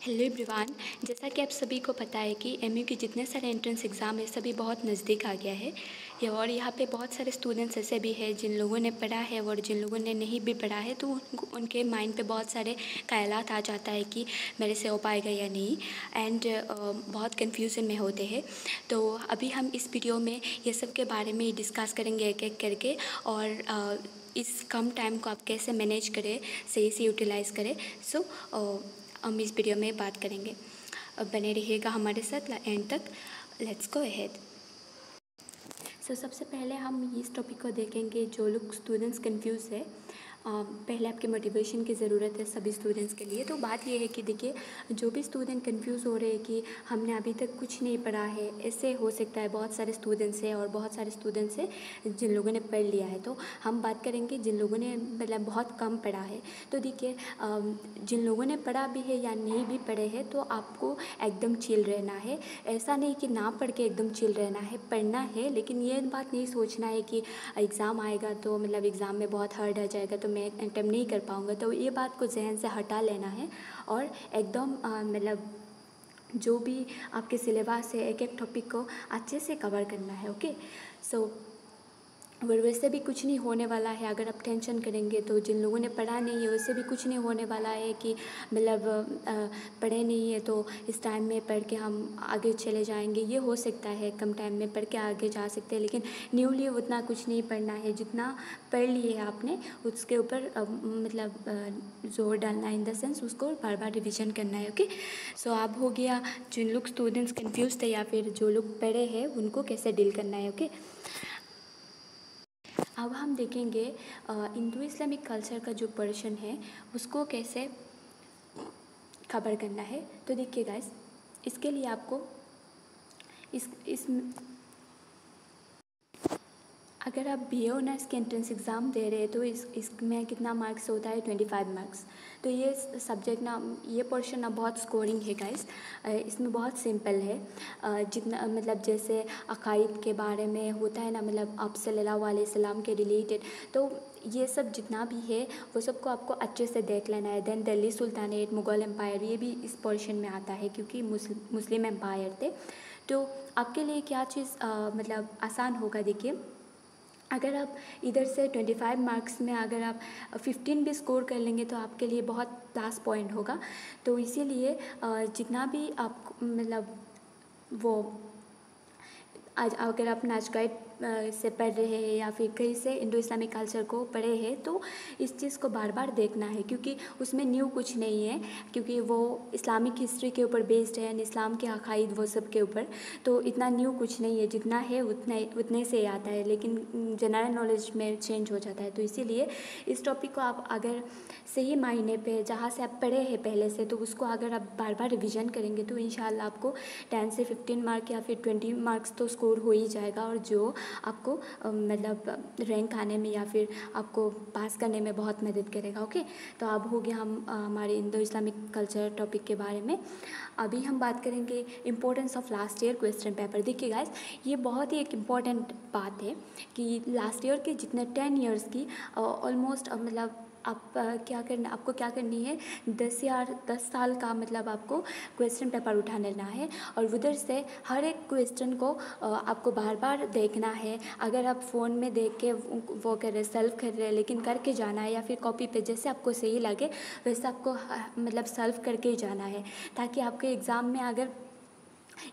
Hello everyone. जैसा कि आप सभी को पता है कि एमयू के जितने सारे एंट्रेंस एग्ज़ाम है सभी बहुत नज़दीक आ गया है और यहाँ पे बहुत सारे स्टूडेंट्स ऐसे भी हैं जिन लोगों ने पढ़ा है और जिन लोगों ने नहीं भी पढ़ा है, तो उनके माइंड पे बहुत सारे ख़यालात आ जाता है कि मेरे से हो पाएगा या नहीं, एंड बहुत कन्फ्यूज़न में होते हैं। तो अभी हम इस वीडियो में ये सब के बारे में डिस्कस करेंगे एक एक करके, और इस कम टाइम को आप कैसे मैनेज करें, सही से यूटिलाइज़ करें। सो हम इस वीडियो में बात करेंगे। अब बने रहिएगा हमारे साथ एंड तक। Let's go ahead. सबसे पहले हम इस टॉपिक को देखेंगे जो लोग स्टूडेंट्स कंफ्यूज है। पहले आपके मोटिवेशन की ज़रूरत है सभी स्टूडेंट्स के लिए। तो बात ये है कि देखिए, जो भी स्टूडेंट कंफ्यूज हो रहे हैं कि हमने अभी तक कुछ नहीं पढ़ा है, ऐसे हो सकता है बहुत सारे स्टूडेंट्स हैं और बहुत सारे स्टूडेंट्स हैं जिन लोगों ने पढ़ लिया है। तो हम बात करेंगे जिन लोगों ने मतलब बहुत कम पढ़ा है। तो देखिए, जिन लोगों ने पढ़ा भी है या नहीं भी पढ़े हैं, तो आपको एकदम चिल रहना है। ऐसा नहीं कि ना पढ़ के एकदम चिल रहना है, पढ़ना है, लेकिन ये बात नहीं सोचना है कि एग्ज़ाम आएगा तो मतलब एग्ज़ाम में बहुत हार्ड आ जाएगा तो मैं अटेम्प्ट नहीं कर पाऊँगा। तो ये बात को जहन से हटा लेना है और एकदम मतलब जो भी आपके सिलेबस है एक एक टॉपिक को अच्छे से कवर करना है। ओके, सो और वैसे भी कुछ नहीं होने वाला है अगर आप टेंशन करेंगे। तो जिन लोगों ने पढ़ा नहीं है वैसे भी कुछ नहीं होने वाला है कि मतलब पढ़े नहीं है तो इस टाइम में पढ़ के हम आगे चले जाएंगे। ये हो सकता है कम टाइम में पढ़ के आगे जा सकते हैं, लेकिन न्यूली उतना कुछ नहीं पढ़ना है। जितना पढ़ लिए है आपने उसके ऊपर मतलब जोर डालना है, इन द सेंस उसको बार बार रिविज़न करना है। ओके, सो अब हो गया जिन लोग स्टूडेंट्स कन्फ्यूज थे या फिर जो लोग पढ़े हैं उनको कैसे डील करना है। ओके, अब हम देखेंगे इंडो इस्लामिक कल्चर का जो पोर्शन है उसको कैसे कवर करना है। तो देखिए गाइस, इसके लिए आपको इस अगर आप बी ए ऑनर्स के एंट्रेंस एग्ज़ाम दे रहे हैं तो इसमें कितना मार्क्स होता है, 25 मार्क्स। तो ये सब्जेक्ट ना, ये पोर्शन ना बहुत स्कोरिंग है गाइस। इसमें बहुत सिंपल है। जितना मतलब जैसे अकायद के बारे में होता है ना, मतलब आप सल्लल्लाहु अलैहि वसल्लम के रिलेटेड, तो ये सब जितना भी है वो सबको आपको अच्छे से देख लेना है। Then Delhi sultanate, Mughal empire, ये भी इस पोर्शन में आता है क्योंकि मुस्लिम एम्पायर थे। तो आपके लिए क्या चीज़ मतलब आसान होगा, देखिए, अगर आप इधर से 25 मार्क्स में अगर आप 15 भी स्कोर कर लेंगे तो आपके लिए बहुत प्लस पॉइंट होगा। तो इसीलिए जितना भी आप मतलब वो आज अगर आप नाच गाइड से पढ़ रहे हैं या फिर कहीं से इंडो इस्लामिक कल्चर को पढ़े हैं तो इस चीज़ को बार बार देखना है क्योंकि उसमें न्यू कुछ नहीं है, क्योंकि वो इस्लामिक हिस्ट्री के ऊपर बेस्ड है, इस्लाम के अकायद वो सब के ऊपर। तो इतना न्यू कुछ नहीं है, जितना है उतने से आता है, लेकिन जनरल नॉलेज में चेंज हो जाता है। तो इसीलिए इस टॉपिक को आप अगर सही मायने पे जहाँ से आप पढ़े हैं पहले से, तो उसको अगर आप बार बार रिविज़न करेंगे तो इंशाल्लाह आपको 10 से 15 मार्क या फिर 20 मार्क्स तो स्कोर हो ही जाएगा, और जो आपको मतलब रैंक आने में या फिर आपको पास करने में बहुत मदद करेगा। ओके, तो अब हो गया हम हमारे इंडो इस्लामिक कल्चर टॉपिक के बारे में। अभी हम बात करेंगे importance of last year question paper. देखिए गाइस, ये बहुत ही एक इम्पॉर्टेंट बात है कि लास्ट ईयर के जितने 10 ईयर्स की ऑलमोस्ट मतलब आप आपको क्या करनी है, 10 साल का मतलब आपको क्वेश्चन पेपर उठा लेना है और उधर से हर एक क्वेश्चन को आपको बार बार देखना है। अगर आप फ़ोन में देख के वो कर रहे सॉल्व कर रहे हैं, लेकिन करके जाना है, या फिर कॉपी पे जैसे आपको सही लगे वैसे आपको मतलब सॉल्व करके ही जाना है, ताकि आपके एग्ज़ाम में अगर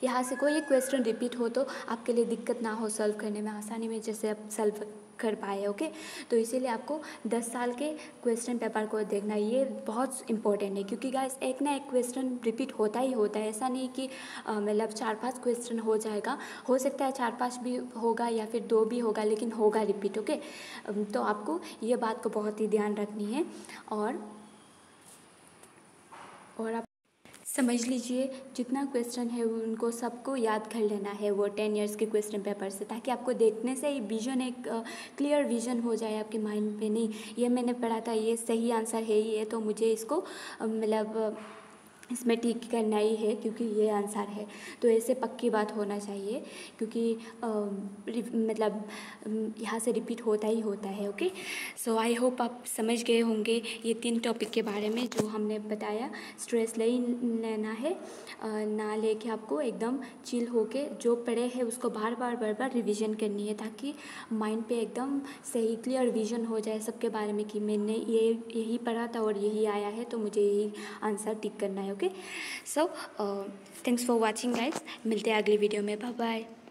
यहाँ से कोई एक क्वेश्चन रिपीट हो तो आपके लिए दिक्कत ना हो सॉल्व करने में, आसानी में जैसे आप सॉल्व कर पाए। ओके, तो इसीलिए आपको 10 साल के क्वेश्चन पेपर को देखना, ये बहुत इंपॉर्टेंट है क्योंकि गाइस एक ना एक क्वेश्चन रिपीट होता ही होता है। ऐसा नहीं कि मतलब 4-5 क्वेश्चन हो जाएगा, हो सकता है 4-5 भी होगा या फिर 2 भी होगा, लेकिन होगा रिपीट। ओके, तो आपको ये बात को बहुत ही ध्यान रखनी है और आप समझ लीजिए जितना क्वेश्चन है उनको सबको याद कर लेना है वो 10 इयर्स के क्वेश्चन पेपर से, ताकि आपको देखने से ही विजन, एक क्लियर विजन हो जाए आपके माइंड पे। नहीं, ये मैंने पढ़ा था, ये सही आंसर है, ये तो मुझे इसको मतलब इसमें टिक करना ही है क्योंकि ये आंसर है। तो ऐसे पक्की बात होना चाहिए क्योंकि मतलब यहाँ से रिपीट होता ही होता है। ओके, सो आई होप आप समझ गए होंगे ये 3 टॉपिक के बारे में जो हमने बताया। स्ट्रेस नहीं लेना है, ना लेके आपको एकदम चिल होके जो पढ़े हैं उसको बार बार रिवीजन करनी है ताकि माइंड पे एकदम सही क्लियर विजन हो जाए सबके बारे में कि मैंने यही पढ़ा था और यही आया है तो मुझे यही आंसर टिक करना है। Okay, so thanks for watching guys, मिलते हैं अगली वीडियो में। Bye bye.